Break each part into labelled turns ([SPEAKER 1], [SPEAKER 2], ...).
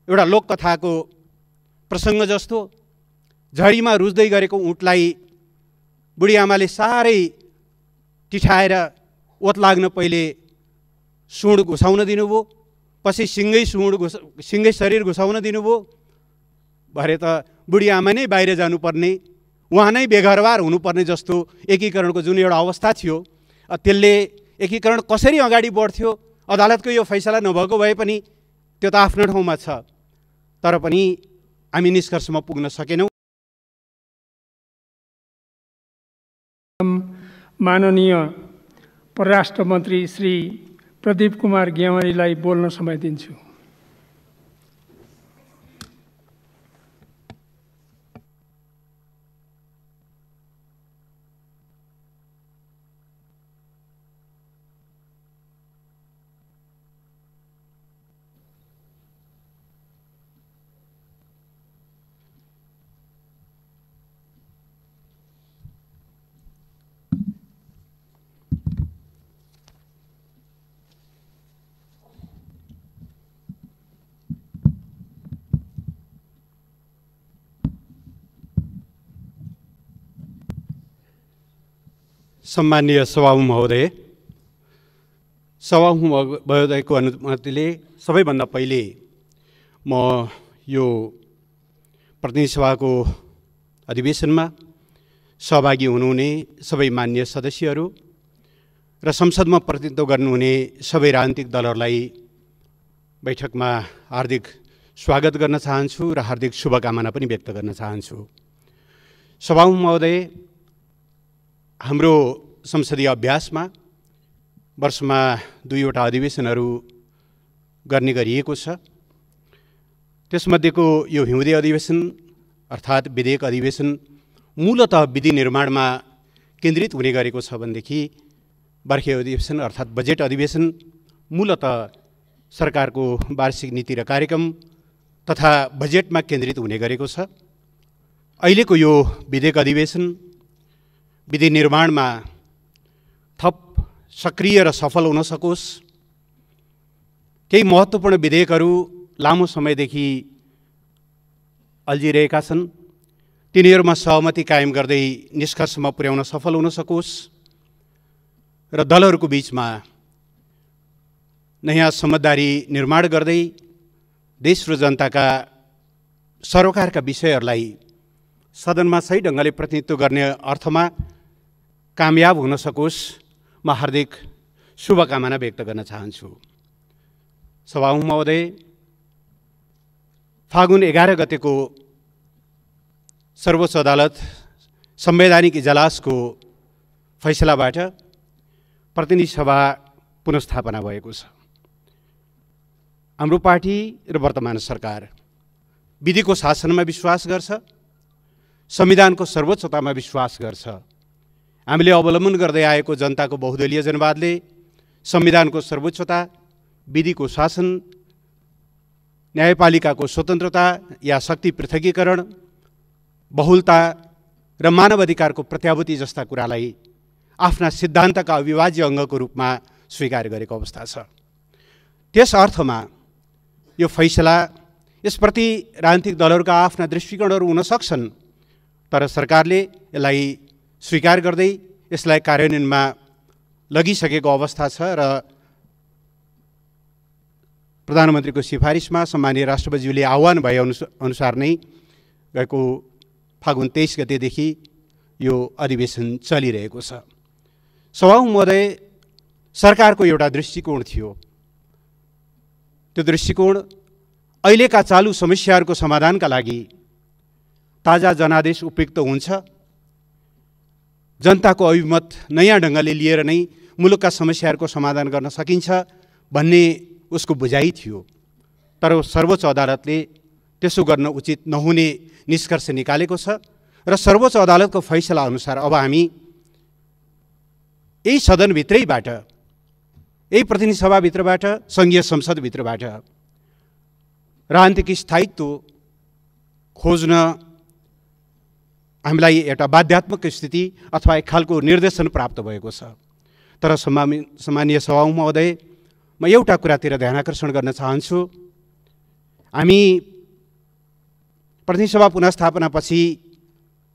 [SPEAKER 1] एउटा लोककथाको प्रसङ्ग जस्तो झरीमा रुच्दै गरेको ऊँटलाई बुढी आमाले साह्रै टिठाएर ओत लाग्न पहिले सुँड घुसाउन दिनुभयो, पछि सिङ्गै शरीर घुसाउन दिनुभयो। भरे त बुढी आमा नै बाहिर जानुपर्ने, उहाँ नै बेघरबार हुनुपर्ने जस्तो एकीकरणको जुन एउटा अवस्था थियो, त्यसले एकीकरण कसरी अगाडि बढ्थ्यो अदालतको यो फैसला नभएको भए पनि त्यो त आफ्नो ठाउँमा छ। तर पनि हामी निष्कर्षमा पुग्न सकेनौँ।
[SPEAKER 2] माननीय परराष्ट्र मन्त्री श्री प्रदीप कुमार गेवालीलाई बोल्न समय दिन्छु।
[SPEAKER 1] सम्माननीय सभामुख महोदय, सभामुख महोदयको अनुमतिले सबैभन्दा पहिले म यो प्रतिनिधि सभाको अधिवेशनमा सहभागी हुनुहुने सबै मान्य सदस्यहरू र संसदमा प्रतिनिधित्व गर्नुहुने सबै राजनीतिक दलहरूलाई बैठकमा हार्दिक स्वागत गर्न चाहन्छु र हार्दिक शुभकामना पनि व्यक्त गर्न चाहन्छु। सभामुख महोदय, हाम्रो संसदीय अभ्यासमा वर्षमा 2वटा अधिवेशनहरू गर्ने गरिएको छ। त्यसमध्येको यो हिउँदे अधिवेशन अर्थात् विधेयक अधिवेशन मूलतः विधि निर्माणमा केन्द्रित हुने गरेको छ भनेदेखि बर्खे अधिवेशन अर्थात् बजेट अधिवेशन मूलतः सरकारको वार्षिक नीति र कार्यक्रम तथा बजेटमा केन्द्रित हुने गरेको छ। अहिलेको यो विधेयक अधिवेशन विधि निर्माणमा थप सक्रिय र सफल हुन सकोस्, केही महत्त्वपूर्ण विधेयकहरू लामो समयदेखि अल्झिरहेका छन्, तिनीहरूमा सहमति कायम गर्दै निष्कर्षमा पुर्याउन सफल हुन सकोस् र दलहरूको बीचमा नयाँ समझदारी निर्माण गर्दै देश र जनताका सरोकारका विषयहरूलाई सदनमा सही ढङ्गले प्रतिनिधित्व गर्ने अर्थमा कामयाब हुन सकोस्, म हार्दिक शुभकामना व्यक्त गर्न चाहन्छु। सभामुख महोदय, फागुन 11 गतेको सर्वोच्च अदालत संवैधानिक इजलासको फैसलाबाट प्रतिनिधि सभा पुनर्स्थापना भएको छ। हाम्रो पार्टी र वर्तमान सरकार विधिको शासनमा विश्वास गर्छ, संविधानको सर्वोच्चतामा विश्वास गर्छ। हामीले अवलम्बन गर्दै आएको जनताको बहुदलीय जनवादले संविधानको सर्वोच्चता, विधिको शासन, न्यायपालिकाको स्वतन्त्रता या शक्ति पृथकीकरण, बहुलता र मानवाधिकारको प्रत्याभूति जस्ता कुरालाई आफ्ना सिद्धान्तका अविभाज्य अङ्गको रूपमा स्वीकार गरेको अवस्था छ। त्यस अर्थमा यो फैसला, यसप्रति राजनीतिक दलहरूका आफ्ना दृष्टिकोणहरू हुन सक्छन्, तर सरकारले यसलाई स्वीकार गर्दै यसलाई कार्यान्वयनमा लगिसकेको अवस्था छ र प्रधानमन्त्रीको सिफारिसमा सम्मानीय राष्ट्रपतिज्यूले आह्वान भए अनुसार नै गएको फागुन 23 गतेदेखि यो अधिवेशन चलिरहेको छ। सभामुख महोदय, सरकारको एउटा दृष्टिकोण थियो। त्यो दृष्टिकोण अहिलेका चालु समस्याहरूको समाधानका लागि ताजा जनादेश उपयुक्त हुन्छ, जनताको अभिमत नयाँ ढङ्गले लिएर नै मुलुकका समस्याहरूको समाधान गर्न सकिन्छ भन्ने उसको बुझाइ थियो। तर सर्वोच्च अदालतले त्यसो गर्न उचित नहुने निष्कर्ष निकालेको छ र सर्वोच्च अदालतको फैसला अनुसार अब हामी यही सदनभित्रैबाट, यही प्रतिनिधि सभाभित्रबाट, सङ्घीय संसदभित्रबाट राजनीतिक स्थायित्व खोज्न हामीलाई एउटा बाध्यात्मक स्थिति अथवा एक खालको निर्देशन प्राप्त भएको छ। तर सम्मानीय सभामुख महोदय, म एउटा कुरातिर ध्यान आकर्षण गर्न चाहन्छु। हामी प्रतिनिधि सभा पुनर्स्थापनापछि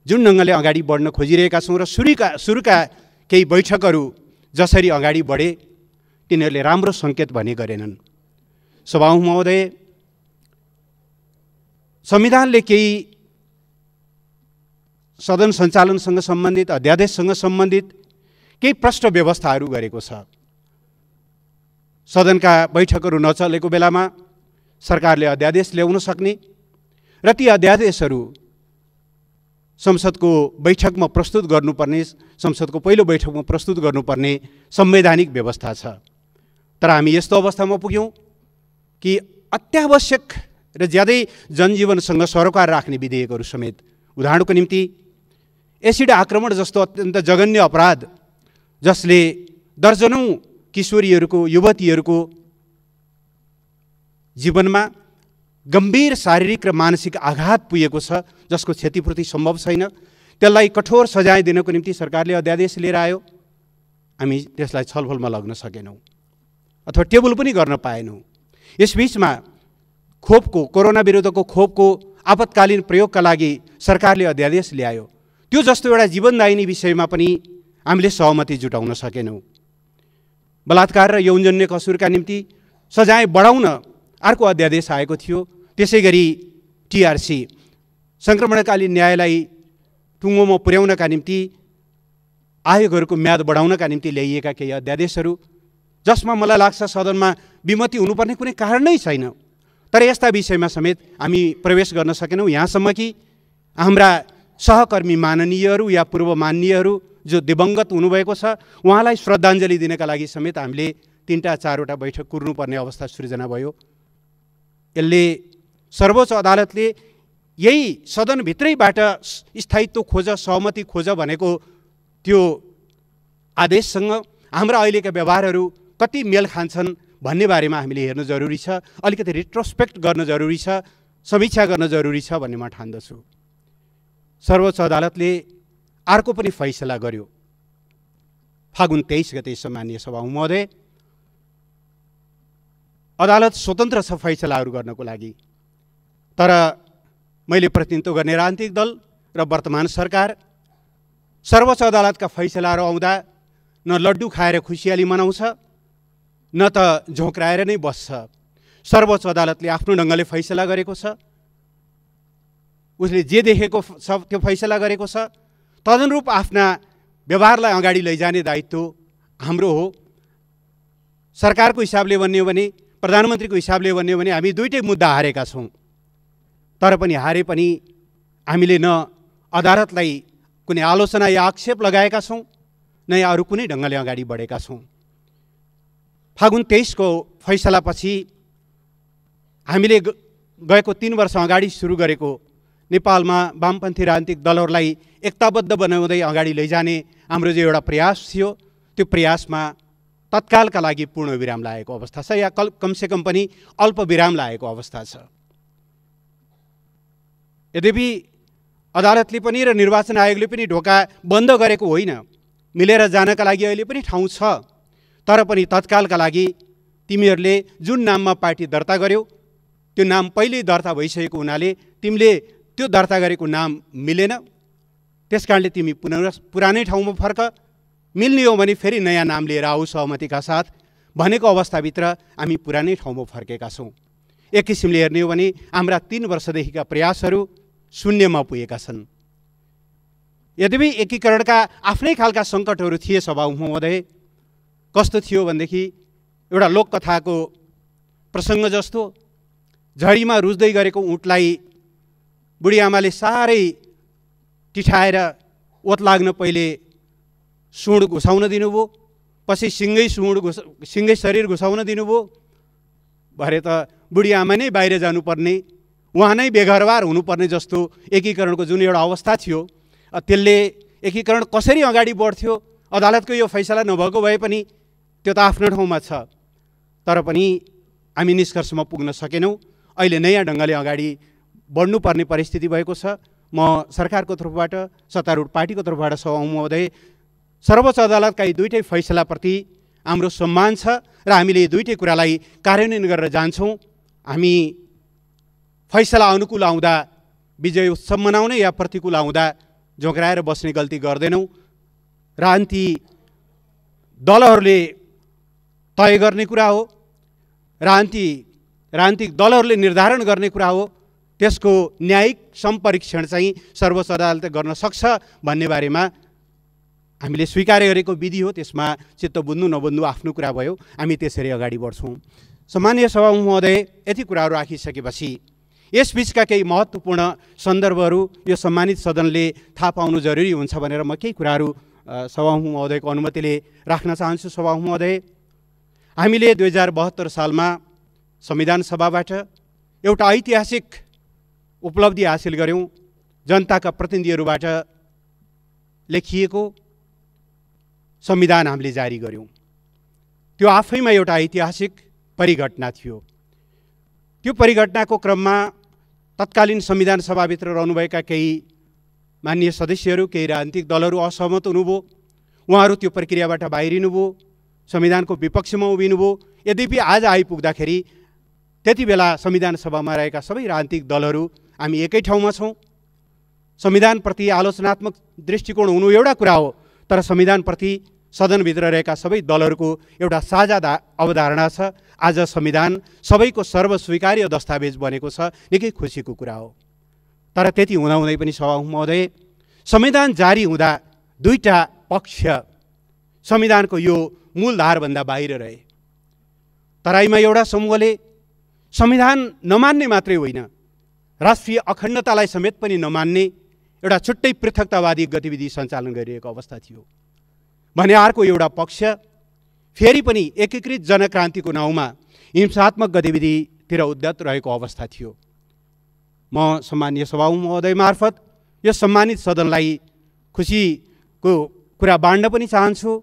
[SPEAKER 1] जुन ढङ्गले अगाडि बढ्न खोजिरहेका छौँ र सुरुका केही बैठकहरू जसरी अगाडि बढे तिनीहरूले राम्रो सङ्केत भने गरेनन्। सभामुख महोदय, संविधानले केही सदन सञ्चालनसँग सम्बन्धित, अध्यादेशसँग सम्बन्धित केही प्रष्ट व्यवस्थाहरू गरेको छ। सदनका बैठकहरू नचलेको बेलामा सरकारले अध्यादेश ल्याउन सक्ने र ती अध्यादेशहरू संसदको बैठकमा प्रस्तुत गर्नुपर्ने, संसदको पहिलो बैठकमा प्रस्तुत गर्नुपर्ने संवैधानिक व्यवस्था छ। तर हामी यस्तो अवस्थामा पुग्यौँ कि अत्यावश्यक र ज्यादै जनजीवनसँग सरोकार राख्ने विधेयकहरू समेत, उदाहरणको निम्ति एसिड आक्रमण जस्तो अत्यन्त जघन्य अपराध जसले दर्जनौं किशोरीहरूको, युवतीहरूको जीवनमा गम्भीर शारीरिक र मानसिक आघात पुगेको छ, जसको क्षतिपूर्ति सम्भव छैन, त्यसलाई कठोर सजाय दिनको निम्ति सरकारले अध्यादेश लिएर आयो। हामी त्यसलाई छलफलमा लग्न सकेनौँ अथवा टेबल पनि गर्न पाएनौँ। यसबीचमा खोपको, कोरोना विरुद्धको खोपको आपतकालीन प्रयोगका लागि सरकारले अध्यादेश ल्यायो। त्यो जस्तो एउटा जीवनदायिनी विषयमा पनि हामीले सहमति जुटाउन सकेनौँ। बलात्कार र यौनजन्य कसुरका निम्ति सजाय बढाउन अर्को अध्यादेश आएको थियो। त्यसै गरी टिआरसी, सङ्क्रमणकालीन न्यायलाई टुङ्गोमा पुर्याउनका निम्ति आयोगहरूको म्याद बढाउनका निम्ति ल्याइएका केही अध्यादेशहरू, जसमा मलाई लाग्छ सदनमा विमति हुनुपर्ने कुनै कारण नै छैन। तर यस्ता विषयमा समेत हामी प्रवेश गर्न सकेनौँ। यहाँसम्म कि हाम्रा सहकर्मी माननीयहरू या पूर्व माननीयहरू जो दिवंगत हुनुभएको छ, उहाँलाई श्रद्धाञ्जली दिनका लागि समेत हामीले 3-4वटा बैठक कुर्नुपर्ने अवस्था सृजना भयो। यसले सर्वोच्च अदालतले यही सदनभित्रैबाट स्थायित्व खोज, सहमति खोज भनेको त्यो आदेशसँग हाम्रा अहिलेका व्यवहारहरू कति मेल खान्छन् भन्ने बारेमा हामीले हेर्नु जरुरी छ। अलिकति रिट्रोस्पेक्ट गर्न जरुरी छ, समीक्षा गर्न जरुरी छ भन्ने म ठान्दछु। सर्वोच्च अदालतले अर्को पनि फैसला गर्यो फागुन 23 गते। सम्माननीय सभामुख महोदय, अदालत स्वतन्त्र छ फैसलाहरू गर्नको लागि, तर मैले प्रतिनिधित्व गर्ने राजनीतिक दल र वर्तमान सरकार सर्वोच्च अदालतका फैसलाहरू आउँदा न लड्डु खाएर खुसियाली मनाउँछ, न त झोक्राएर नै बस्छ। सर्वोच्च अदालतले आफ्नो ढङ्गले फैसला गरेको छ, उसले जे देखेको छ त्यो फैसला गरेको छ। तदनुरूप आफ्ना व्यवहारलाई अगाडि लैजाने दायित्व हाम्रो हो। सरकारको हिसाबले भन्ने हो भने, प्रधानमन्त्रीको हिसाबले भन्ने हो भने हामी दुईटै मुद्दा हारेका छौँ। तर पनि हारे पनि हामीले न अदालतलाई कुनै आलोचना या आक्षेप लगाएका छौँ, न या अरू कुनै ढङ्गले अगाडि बढेका छौँ। फागुन 23 को फैसलापछि हामीले गएको 3 वर्ष अगाडि सुरु गरेको नेपालमा वामपन्थी राजनीतिक दलहरूलाई एकताबद्ध बनाउँदै अगाडि लैजाने हाम्रो जो एउटा प्रयास थियो, त्यो प्रयासमा तत्कालका लागि पूर्ण विराम लागेको अवस्था छ, या कमसेकम पनि अल्प विराम लागेको अवस्था छ। यद्यपि अदालतले पनि र निर्वाचन आयोगले पनि ढोका बन्द गरेको होइन, मिलेर जानका लागि अहिले पनि ठाउँ छ। तर पनि तत्कालका लागि तिमीहरूले जुन नाममा पार्टी दर्ता गर्यौ त्यो नाम पहिल्यै दर्ता भइसकेको हुनाले तिमीले त्यो दर्ता गरेको नाम मिलेन, त्यसकारणले तिमी पुरानै ठाउँमा फर्क, मिल्ने हो भने फेरि नयाँ नाम लिएर आऊ सहमतिका साथ भनेको अवस्थाभित्र हामी पुरानै ठाउँमा फर्केका छौँ। एक किसिमले हेर्ने हो भने हाम्रा 3 वर्षदेखिका प्रयासहरू शून्यमा पुगेका छन्। यद्यपि एकीकरणका आफ्नै खालका सङ्कटहरू थिए सभामुख महोदय। कस्तो थियो भनेदेखि, एउटा लोककथाको प्रसङ्ग जस्तो, झरीमा रुच्दै गरेको ऊँटलाई बुढी आमाले साह्रै टिठाएर ओत लाग्न पहिले सुँड घुसाउन दिनुभयो, पछि सिङ्गै शरीर घुसाउन दिनुभयो। भरे त बुढी आमा नै बाहिर जानुपर्ने, उहाँ नै बेघरबार हुनुपर्ने जस्तो एकीकरणको जुन एउटा अवस्था थियो, त्यसले एकीकरण कसरी अगाडि बढ्थ्यो अदालतको यो फैसला नभएको भए पनि त्यो त आफ्नो ठाउँमा छ। तर पनि हामी निष्कर्षमा पुग्न सकेनौँ। अहिले नयाँ ढङ्गले अगाडि बढ्नुपर्ने परिस्थिति भएको छ। म सरकारको तर्फबाट, सत्तारूढ पार्टीको तर्फबाट सभामुख महोदय, सर्वोच्च अदालतका यी दुईटै फैसलाप्रति हाम्रो सम्मान छ र हामीले यी दुईटै कुरालाई कार्यान्वयन गरेर जान्छौँ। हामी फैसला अनुकूल आउँदा विजय उत्सव मनाउने या प्रतिकूल आउँदा झोक्राएर बस्ने गल्ती गर्दैनौँ। राजनीति दलहरूले तय गर्ने कुरा हो, राजनीतिक दलहरूले निर्धारण गर्ने कुरा हो। त्यसको न्यायिक सम्परीक्षण चाहिँ सर्वोच्च अदालतले गर्न सक्छ भन्ने बारेमा हामीले स्वीकार गरेको विधि हो। त्यसमा चित्त बुझ्नु नबुझ्नु आफ्नो कुरा भयो, हामी त्यसरी अगाडि बढ्छौँ। सम्मानीय सभामुख महोदय, यति कुराहरू राखिसकेपछि यसबीचका केही महत्त्वपूर्ण सन्दर्भहरू यो सम्मानित सदनले थाहा पाउनु जरुरी हुन्छ भनेर म केही कुराहरू सभामुख महोदयको अनुमतिले राख्न चाहन्छु। सभामुख महोदय, हामीले 2072 सालमा संविधान सभाबाट एउटा ऐतिहासिक उपलब्धि हासिल गऱ्यौँ। जनताका प्रतिनिधिहरूबाट लेखिएको संविधान हामीले जारी गऱ्यौँ। त्यो आफैमा एउटा ऐतिहासिक परिघटना थियो। त्यो परिघटनाको क्रममा तत्कालीन संविधान सभाभित्र रहनुभएका केही माननीय सदस्यहरू, केही राजनीतिक दलहरू असहमत हुनुभयो। उहाँहरू त्यो प्रक्रियाबाट बाहिरिनुभयो, संविधानको विपक्षमा उभिनुभयो। यद्यपि आज आइपुग्दाखेरि त्यति बेला संविधान सभामा रहेका सबै राजनीतिक दलहरू हामी एकै ठाउँमा छौँ। संविधानप्रति आलोचनात्मक दृष्टिकोण हुनु एउटा कुरा हो, तर संविधानप्रति सदनभित्र रहेका सबै दलहरूको एउटा साझा अवधारणा छ। आज संविधान सबैको सर्वस्वीकार्य दस्तावेज बनेको छ, निकै खुसीको कुरा हो। तर त्यति हुँदाहुँदै पनि सभामुख महोदय, संविधान जारी हुँदा दुईटा पक्ष संविधानको यो मूलधारभन्दा बाहिर रहे। तराईमा एउटा समूहले संविधान नमान्ने मात्रै होइन, राष्ट्रिय अखण्डतालाई समेत पनि नमान्ने एउटा छुट्टै पृथकतावादी गतिविधि सञ्चालन गरिरहेको अवस्था थियो भने अर्को एउटा पक्ष फेरि पनि एकीकृत जनक्रान्तिको नाउँमा हिंसात्मक गतिविधितिर उद्यत रहेको अवस्था थियो। म सम्मानीय सभामुख महोदय मार्फत यो सम्मानित सदनलाई खुसीको कुरा बाँड्न पनि चाहन्छु,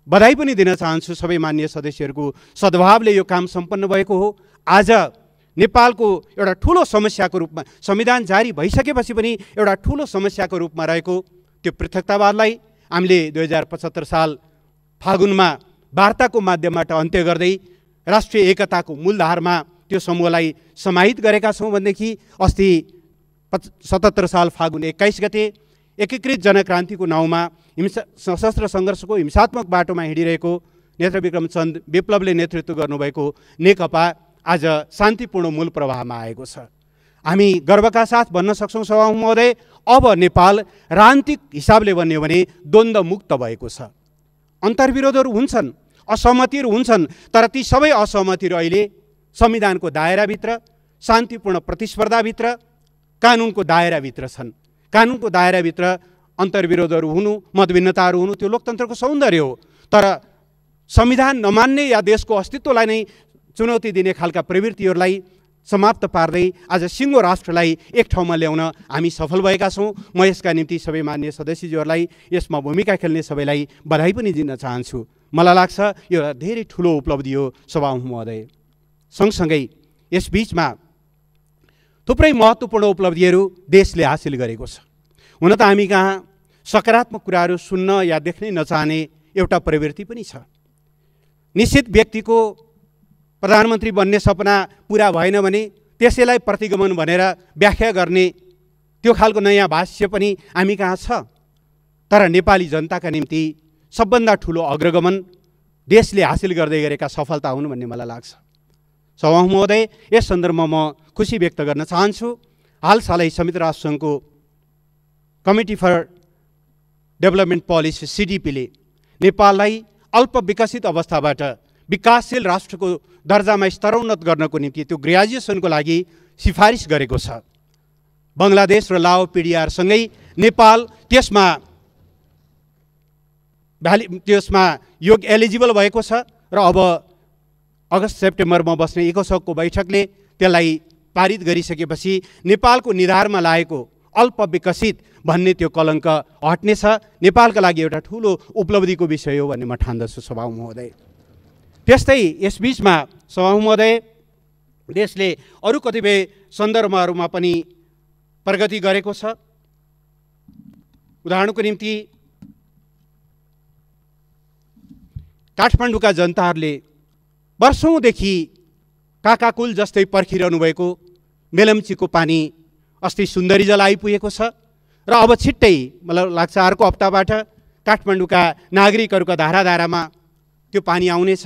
[SPEAKER 1] बधाई पनि दिन चाहन्छु। सबै माननीय सदस्यहरूको सद्भावले यो काम सम्पन्न भएको हो। आज नेपालको एउटा ठुलो समस्याको रूपमा संविधान जारी भइसकेपछि पनि एउटा ठुलो समस्याको रूपमा रहेको त्यो पृथकतावादलाई हामीले 2075 साल फागुनमा वार्ताको माध्यमबाट अन्त्य गर्दै राष्ट्रिय एकताको मूलधारमा त्यो समूहलाई समाहित गरेका छौँ भनेदेखि अस्ति 77 साल फागुन 21 गते एकीकृत जनक्रान्तिको नाउँमा सशस्त्र सङ्घर्षको हिंसात्मक बाटोमा हिँडिरहेको नेत्रविक्रम चन्द विप्लवले नेतृत्व गर्नुभएको नेकपा आज शान्तिपूर्ण मूल प्रवाहमा आएको छ। हामी गर्वका साथ भन्न सक्छौँ सभामुख महोदय, अब नेपाल राजनीतिक हिसाबले भन्यो भने द्वन्द्वमुक्त भएको छ। अन्तर्विरोधहरू हुन्छन्, असहमतिहरू हुन्छन्, तर ती सबै असहमतिहरू अहिले संविधानको दायराभित्र, शान्तिपूर्ण प्रतिस्पर्धाभित्र, कानुनको दायराभित्र छन्। कानुनको दायराभित्र अन्तर्विरोधहरू हुनु, मतभिन्नताहरू हुनु त्यो लोकतन्त्रको सौन्दर्य हो। तर संविधान नमान्ने या देशको अस्तित्वलाई नै चुनौती दिने खालका प्रवृत्तिहरूलाई समाप्त पार्दै आज सिङ्गो राष्ट्रलाई एक ठाउँमा ल्याउन हामी सफल भएका छौँ। म यसका निम्ति सबै मान्य सदस्यज्यूहरूलाई, यसमा भूमिका खेल्ने सबैलाई बधाई पनि दिन चाहन्छु। मलाई लाग्छ यो धेरै ठुलो उपलब्धि हो सभामुख महोदय। सँगसँगै यस बीचमा थुप्रै महत्त्वपूर्ण उपलब्धिहरू देशले हासिल गरेको छ। हुन त हामी कहाँ सकारात्मक कुराहरू सुन्न या देख्नै नचाहने एउटा प्रवृत्ति पनि छ। निश्चित व्यक्तिको प्रधानमन्त्री बन्ने सपना पुरा भएन भने त्यसैलाई प्रतिगमन भनेर व्याख्या गर्ने त्यो खालको नयाँ भाष्य पनि हामी कहाँ छ। तर नेपाली जनताका निम्ति सबभन्दा ठुलो अग्रगमन देशले हासिल गर्दै गरेका सफलता हुन् भन्ने मलाई लाग्छ। सभामुख महोदय, यस सन्दर्भमा म खुसी व्यक्त गर्न चाहन्छु। हालसालै संयुक्त राष्ट्रसङ्घको कमिटी फर डेभलपमेन्ट पोलिसी CDPले नेपाललाई अल्प विकसित अवस्थाबाट विकासशील राष्ट्रको दर्जामा स्तरोन्नत गर्नको निम्ति त्यो ग्रेजुएसनको लागि सिफारिस गरेको छ। बङ्गलादेश र लाओ PDR-सँगै नेपाल त्यसमा योग्य एलिजिबल भएको छ र अब अगस्त सेप्टेम्बरमा बस्ने इकोसोकको बैठकले त्यसलाई पारित गरिसकेपछि नेपालको निधारमा लागेको अल्प विकसित भन्ने त्यो कलङ्क हट्नेछ। नेपालका लागि एउटा ठुलो उपलब्धिको विषय हो भन्ने म ठान्दछु सभामुख महोदय। त्यस्तै यसबीचमा सभामुख महोदय, देशले अरू कतिपय सन्दर्भहरूमा पनि प्रगति गरेको छ। उदाहरणको निम्ति काठमाडौँका जनताहरूले वर्षौँदेखि काकाकुल जस्तै पर्खिरहनु भएको मेलम्चीको पानी अस्ति सुन्दरी जल आइपुगेको छ र अब छिट्टै मलाई लाग्छ अर्को हप्ताबाट काठमाडौँका नागरिकहरूका धाराधारामा त्यो पानी आउनेछ।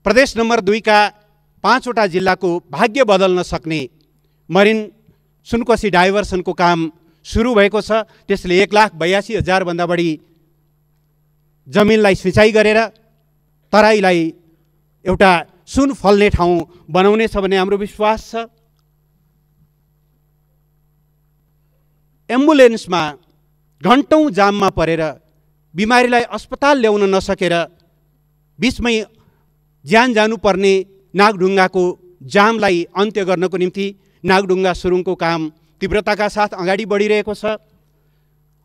[SPEAKER 1] प्रदेश नम्बर 2 का 5वटा जिल्लाको भाग्य बदल्न सक्ने मरिन सुनकोशी डाइभर्सनको काम सुरु भएको छ। त्यसले 1,82,000 भन्दा बढी जमिनलाई सिँचाइ गरेर तराईलाई एउटा सुन फल्ने ठाउँ बनाउनेछ भन्ने हाम्रो विश्वास छ। एम्बुलेन्समा घन्टौँ जाममा परेर बिमारीलाई अस्पताल ल्याउन नसकेर बिचमै ज्यान जानुपर्ने नागढुङ्गाको जामलाई अन्त्य गर्नको निम्ति नागढुङ्गा सुरुङको काम तीव्रताका साथ अगाडि बढिरहेको छ।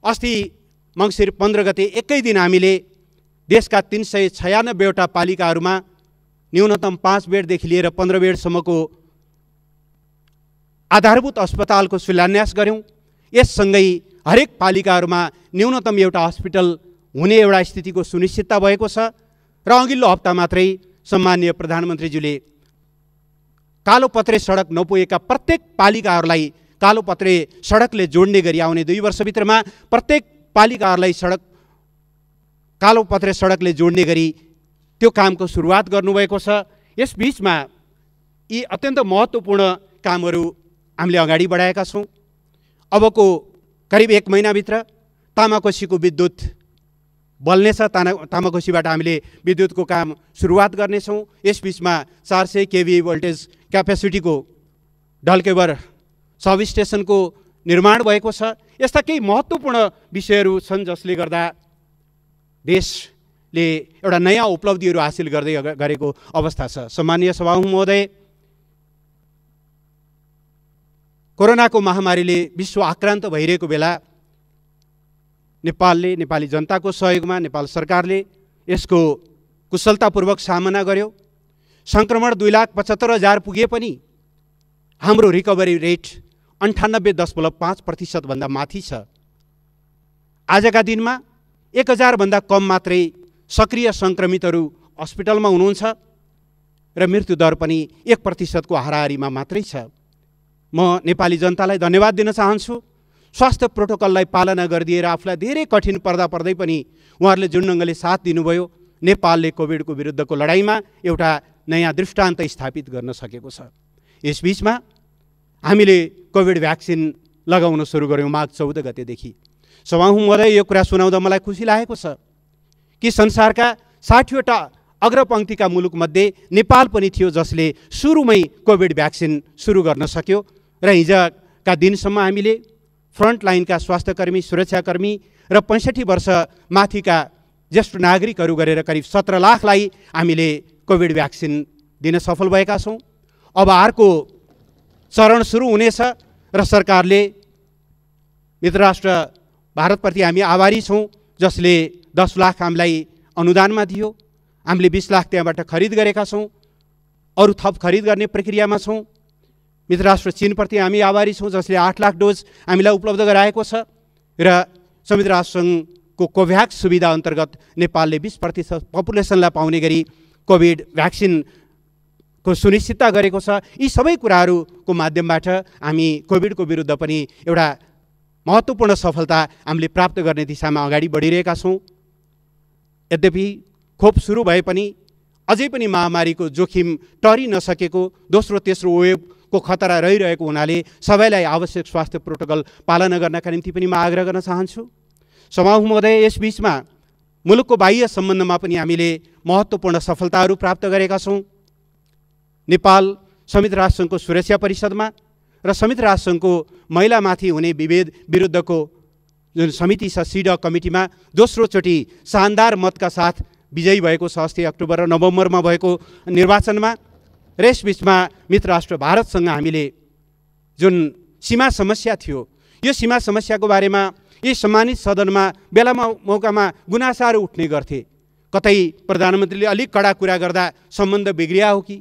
[SPEAKER 1] अस्ति मङ्सिर 15 गते एकै दिन हामीले देशका 396वटा पालिकाहरूमा न्यूनतम 5 बेडदेखि लिएर 15 बेडसम्मको आधारभूत अस्पतालको शिलान्यास गऱ्यौँ। यससँगै हरेक पालिकाहरूमा न्यूनतम एउटा हस्पिटल हुने एउटा स्थितिको सुनिश्चितता भएको छ र अघिल्लो हप्ता मात्रै सम्माननीय प्रधानमन्त्रीज्यूले कालोपत्रे सडक नपुगेका प्रत्येक पालिकाहरूलाई कालोपत्रे सडकले जोड्ने गरी आउने 2 वर्षभित्रमा प्रत्येक पालिकाहरूलाई कालोपत्रे सडकले जोड्ने गरी त्यो कामको सुरुवात गर्नुभएको छ। यसबीचमा यी अत्यन्त महत्त्वपूर्ण कामहरू हामीले अगाडि बढाएका छौँ। अबको करिब 1 महिनाभित्र तामाकोसीको विद्युत बल्नेछ। तामाकोसीबाट हामीले विद्युतको काम सुरुवात गर्नेछौँ। यसबीचमा 400 केभी भोल्टेज क्यापेसिटीको ढल्केबर सब स्टेसनको निर्माण भएको छ। यस्ता केही महत्त्वपूर्ण विषयहरू छन् जसले गर्दा देशले एउटा नयाँ उपलब्धिहरू हासिल गर्दै गरेको अवस्था छ। सम्मानीय सभामुख महोदय, कोरोनाको महामारीले विश्व आक्रान्त भइरहेको बेला नेपालले, नेपाली जनताको सहयोगमा नेपाल सरकारले यसको कुशलतापूर्वक सामना गर्यो। सङ्क्रमण 2,75,000 पुगे पनि हाम्रो रिकभरी रेट 98.5% भन्दा माथि छ। आजका दिनमा 1,000 भन्दा कम मात्रै सक्रिय सङ्क्रमितहरू हस्पिटलमा हुनुहुन्छ र मृत्युदर पनि 1% को हाराहारीमा मात्रै छ। म नेपाली जनतालाई धन्यवाद दिन चाहन्छु। स्वास्थ्य प्रोटोकललाई पालना गरिदिएर आफूलाई धेरै कठिन पर्दा पर्दै पनि उहाँहरूले जुन ढङ्गले साथ दिनुभयो, नेपालले कोभिडको विरुद्धको लडाइँमा एउटा नयाँ दृष्टान्त स्थापित गर्न सकेको छ। यसबीचमा हामीले कोभिड भ्याक्सिन लगाउन सुरु गऱ्यौँ माघ 14 गतेदेखि। सभामुख महोदय, यो कुरा सुनाउँदा मलाई खुसी लागेको छ कि संसारका 60वटा अग्रपङ्क्तिका मुलुकमध्ये नेपाल पनि थियो जसले सुरुमै कोभिड भ्याक्सिन सुरु गर्न सक्यो र हिजोका दिनसम्म हामीले फ्रन्टलाइनका स्वास्थ्यकर्मी, सुरक्षाकर्मी र 65 वर्ष माथिका ज्येष्ठ नागरिकहरू गरेर करिब 17 लाखलाई हामीले कोभिड भ्याक्सिन दिन सफल भएका छौँ। अब अर्को चरण सुरु हुनेछ र सरकारले मित्र राष्ट्र भारतप्रति हामी आभारी छौँ जसले 10 लाख हामीलाई अनुदानमा दियो। हामीले 20 लाख त्यहाँबाट खरिद गरेका छौँ, अरू थप खरिद गर्ने प्रक्रियामा छौँ। मित्र राष्ट्र चीनप्रति हामी आभारी छौँ जसले 8 लाख डोज हामीलाई उपलब्ध गराएको छ र संयुक्त राष्ट्र सङ्घको कोभ्याक्स सुविधा अन्तर्गत नेपालले 20% पपुलेसनलाई पाउने गरी कोभिड भ्याक्सिनको सुनिश्चितता गरेको छ। यी सबै कुराहरूको माध्यमबाट हामी कोभिडको विरुद्ध पनि एउटा महत्त्वपूर्ण सफलता हामीले प्राप्त गर्ने दिशामा अगाडि बढिरहेका छौँ। यद्यपि खोप सुरु भए पनि अझै पनि महामारीको जोखिम टरि नसकेको दोस्रो तेस्रो वेभको खतरा रहिरहेको हुनाले सबैलाई आवश्यक स्वास्थ्य प्रोटोकल पालना गर्नका निम्ति पनि म आग्रह गर्न चाहन्छु। सभामुख महोदय, यसबीचमा मुलुकको बाह्य सम्बन्धमा पनि हामीले महत्त्वपूर्ण सफलताहरू प्राप्त गरेका छौँ। नेपाल संयुक्त राष्ट्र सङ्घको सुरक्षा परिषदमा र संयुक्त राष्ट्र सङ्घको महिलामाथि हुने विभेद विरुद्धको जुन समिति छ सिडक कमिटीमा दोस्रोचोटि शानदार मतका साथ विजयी भएको छ अस्ति अक्टोबर र नोभेम्बरमा भएको निर्वाचनमा। र यसबीचमा मित्र राष्ट्र भारतसँग हामीले जुन सीमा समस्या थियो, यो सीमा समस्याको बारेमा यी सम्मानित सदनमा बेलामा मौकामा गुनासाहरू उठ्ने गर्थे। कतै प्रधानमन्त्रीले अलिक कडा कुरा गर्दा सम्बन्ध बिग्रिया हो कि,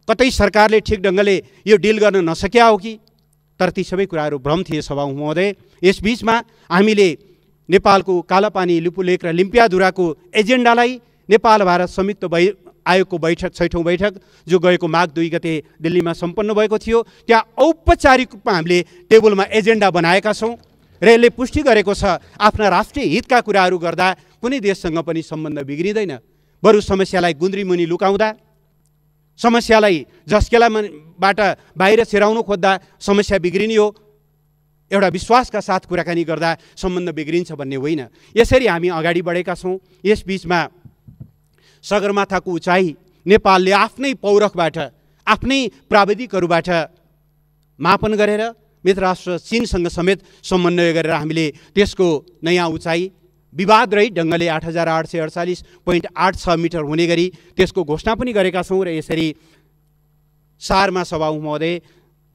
[SPEAKER 1] कतै सरकारले ठिक ढङ्गले यो डिल गर्न नसक्या हो कि, तर ती सबै कुराहरू भ्रम थिए। सभामुख महोदय, यसबीचमा हामीले नेपालको कालापानी, लिपुलेक र लिम्पियाधुराको एजेन्डालाई नेपाल भारत संयुक्त आयोगको बैठक 6औं बैठक जो गएको माघ 2 गते दिल्लीमा सम्पन्न भएको थियो, त्यहाँ औपचारिक रूपमा हामीले टेबलमा एजेन्डा बनाएका छौँ र यसले पुष्टि गरेको छ आफ्ना राष्ट्रिय हितका कुराहरू गर्दा कुनै देशसँग पनि सम्बन्ध बिग्रिँदैन। बरु समस्यालाई गुन्द्रीमुनि लुकाउँदा, समस्यालाई झस्केलाबाट बाहिर छिराउनु खोज्दा समस्या बिग्रिने हो, एउटा विश्वासका साथ कुराकानी गर्दा सम्बन्ध बिग्रिन्छ भन्ने होइन। यसरी हामी अगाडि बढेका छौँ। यस बीचमा सगरमाथाको उचाइ नेपालले आफ्नै पौरखबाट, आफ्नै प्राविधिकहरूबाट मापन गरेर मित्र राष्ट्र चीनसँग समेत समन्वय गरेर हामीले त्यसको नयाँ उचाइ विवादरहित ढङ्गले 8848.86 मिटर हुने गरी त्यसको घोषणा पनि गरेका छौँ। र यसरी सारमा सभामुख महोदय,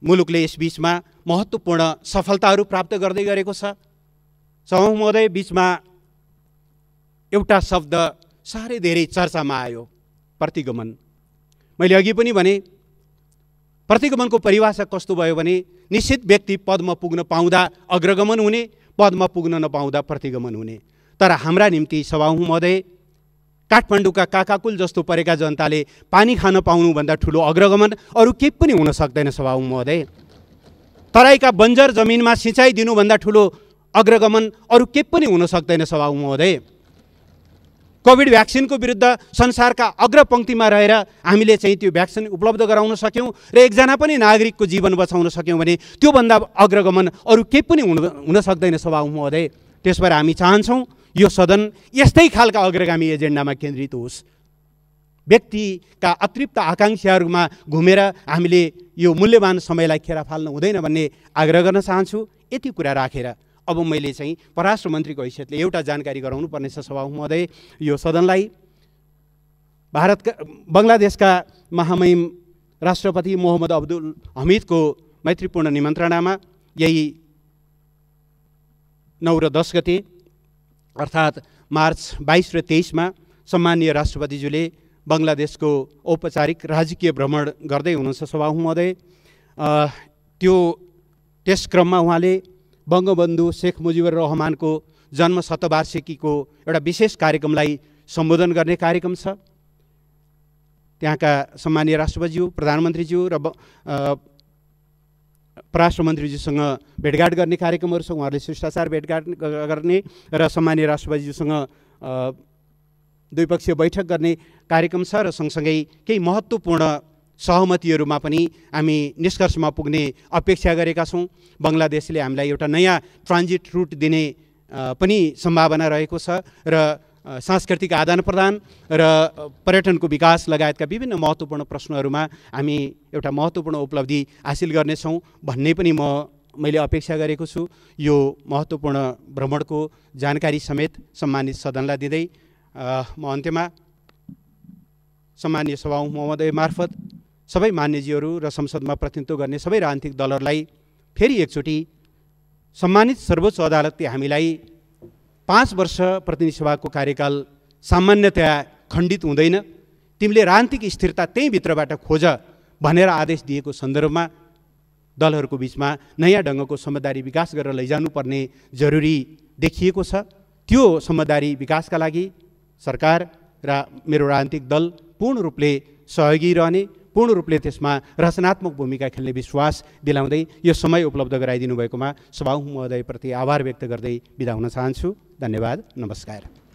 [SPEAKER 1] मुलुकले यस बीचमा महत्त्वपूर्ण सफलताहरू प्राप्त गर्दै गरेको छ। सभामुख महोदय, बीचमा एउटा शब्द साह्रै धेरै चर्चामा आयो, प्रतिगमन। मैले अघि पनि भने प्रतिगमनको परिभाषा कस्तो भयो भने निश्चित व्यक्ति पदमा पुग्न पाउँदा अग्रगमन हुने, पदमा पुग्न नपाउँदा प्रतिगमन हुने। तर हाम्रा निम्ति सभामुख महोदय, काठमाडौँका काकाकुल जस्तो परेका जनताले पानी खान पाउनुभन्दा ठुलो अग्रगमन अरू केही पनि हुन सक्दैन सभामुख महोदय। तराईका बन्जर जमिनमा सिँचाइ दिनुभन्दा ठुलो अग्रगमन अरू केही पनि हुन सक्दैन सभामुख महोदय। कोभिड भ्याक्सिनको विरुद्ध संसारका अग्रपङ्क्तिमा रहेर हामीले चाहिँ त्यो भ्याक्सिन उपलब्ध गराउन सक्यौँ र एकजना पनि नागरिकको जीवन बचाउन सक्यौँ भने त्योभन्दा अग्रगमन अरू केही पनि हुन सक्दैन सभामुख महोदय। त्यसबाट हामी चाहन्छौँ यो सदन यस्तै खालका अग्रगामी एजेन्डामा केन्द्रित होस्। व्यक्तिका अतृप्त आकाङ्क्षाहरूमा घुमेर हामीले यो मूल्यवान समयलाई खेर फाल्न हुँदैन भन्ने आग्रह गर्न चाहन्छु। यति कुरा राखेर अब मैले चाहिँ परराष्ट्र मन्त्रीको हैसियतले एउटा जानकारी गराउनु पर्नेछ सभामुख महोदय यो सदनलाई। बङ्गलादेशका महामहिम राष्ट्रपति मोहम्मद अब्दुल हमिदको मैत्रीपूर्ण निमन्त्रणामा यही 9 र 10 गते अर्थात् मार्च 22 र 23 मा सम्माननीय राष्ट्रपतिज्यूले बङ्गलादेशको औपचारिक राजकीय भ्रमण गर्दै हुनुहुन्छ सभामुख महोदय। त्यस क्रममा उहाँले बङ्गबन्धु शेख मुजिबुर रहमानको जन्म शतवार्षिकीको एउटा विशेष कार्यक्रमलाई सम्बोधन गर्ने कार्यक्रम छ। त्यहाँका सम्माननीय राष्ट्रपतिज्यू, प्रधानमन्त्रीज्यू र परराष्ट्र मन्त्रीज्यूसँग भेटघाट गर्ने कार्यक्रमहरू छ। उहाँहरूले शिष्टाचार भेटघाट गर्ने र सम्माननीय राष्ट्रपतिज्यूसँग द्विपक्षीय बैठक गर्ने कार्यक्रम छ र सँगसँगै केही महत्त्वपूर्ण सहमतिहरूमा पनि हामी निष्कर्षमा पुग्ने अपेक्षा गरेका छौँ। बङ्गलादेशले हामीलाई एउटा नयाँ ट्रान्जिट रुट दिने पनि सम्भावना रहेको छ र सांस्कृतिक आदान प्रदान र पर्यटनको विकास लगायतका विभिन्न महत्त्वपूर्ण प्रश्नहरूमा हामी एउटा महत्त्वपूर्ण उपलब्धि हासिल गर्नेछौँ भन्ने पनि मैले अपेक्षा गरेको छु। यो महत्त्वपूर्ण भ्रमणको जानकारी समेत सम्मानित सदनलाई दिँदै म अन्त्यमा सम्मानीय सभामुख महोदय मार्फत सबै मान्यज्यूहरू र संसदमा प्रतिनिधित्व गर्ने सबै राजनीतिक दलहरूलाई फेरि एकचोटि सम्मानित सर्वोच्च अदालतले हामीलाई 5 वर्ष प्रतिनिधि सभाको कार्यकाल सामान्यतया खण्डित हुँदैन, तिमीले राजनीतिक स्थिरता त्यही भित्रबाट खोज भनेर आदेश दिएको सन्दर्भमा दलहरूको बिचमा नयाँ ढङ्गको समझदारी विकास गरेर लैजानुपर्ने जरुरी देखिएको छ। त्यो समझदारी विकासका लागि सरकार र मेरो राजनीतिक दल पूर्ण रूपले सहयोगी रहने, पूर्ण रूपले त्यसमा रचनात्मक भूमिका खेल्ने विश्वास दिलाउँदै यो समय उपलब्ध गराइदिनु भएकोमा सभामुख महोदयप्रति आभार व्यक्त गर्दै बिदा हुन चाहन्छु। धन्यवाद, नमस्कार।